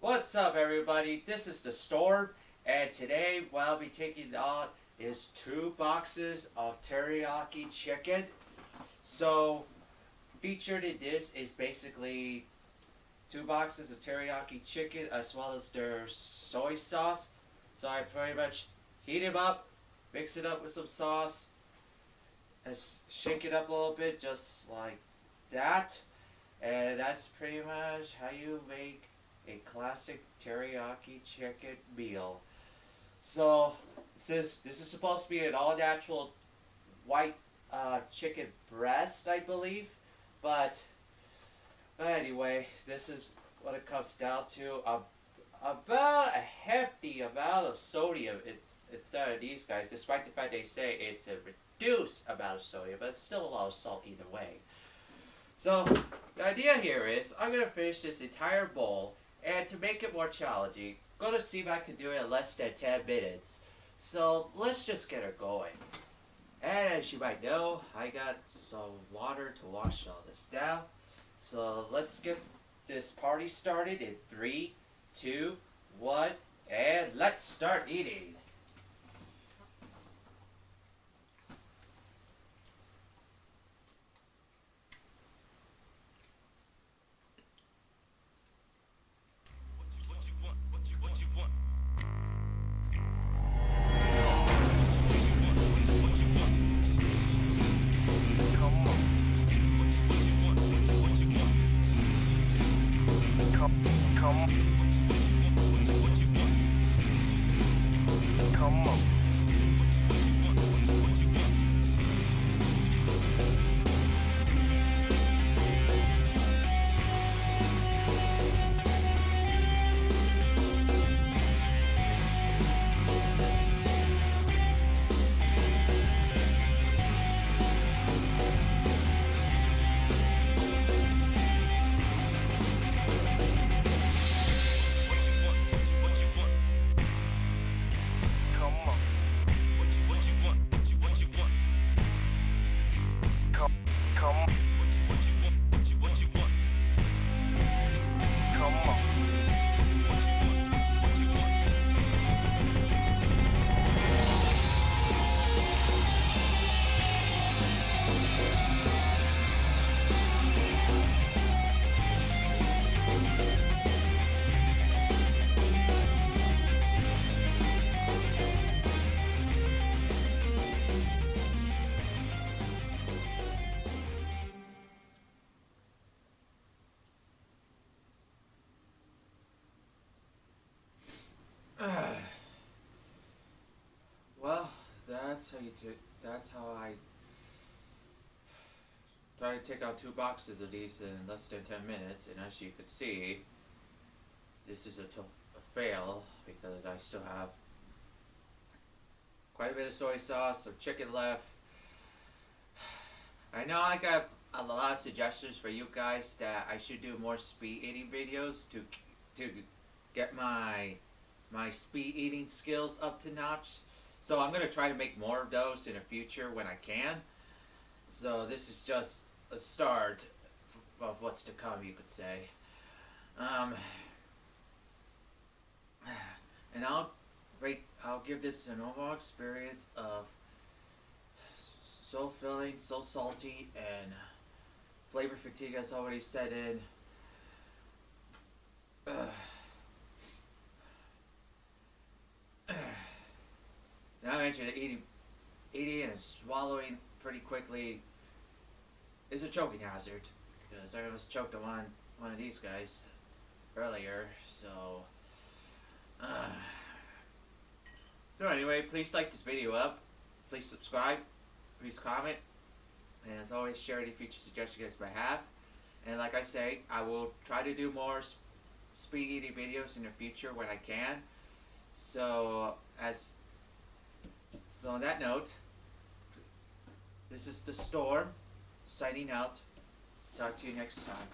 What's up, everybody? This is the Storm, and today what I'll be taking on is 2 boxes of teriyaki chicken. So, featured in this is basically 2 boxes of teriyaki chicken as well as their soy sauce. So I pretty much heat them up, mix it up with some sauce, and shake it up a little bit just like that. And that's pretty much how you make a classic teriyaki chicken meal. So this is supposed to be an all-natural white chicken breast, I believe. But anyway, this is what it comes down to. About a hefty amount of sodium inside of these guys, despite the fact they say it's a reduced amount of sodium, but it's still a lot of salt either way. So the idea here is I'm going to finish this entire bowl, and to make it more challenging, I'm going to see if I can do it in less than 10 minutes. So let's just get her going. And as you might know, I got some water to wash all this down. So let's get this party started in 3, 2, 1, and let's start eating. Well, that's how I try to take out 2 boxes of these in less than 10 minutes, and as you can see, this is a fail because I still have quite a bit of soy sauce, some chicken left. I know I got a lot of suggestions for you guys that I should do more speed eating videos to get my speed eating skills up to notch. So I'm going to try to make more of those in the future when I can. So this is just a start of what's to come, you could say. And I'll give this an overall experience of so filling, so salty, and flavor fatigue has already set in. Now I mentioned eating and swallowing pretty quickly is a choking hazard, because I almost choked on one of these guys earlier. So anyway, please like this video up, please subscribe, please comment, and as always, share any future suggestions you guys might have. And like I say, I will try to do more speed eating videos in the future when I can. So on that note, this is the Storm signing out. Talk to you next time.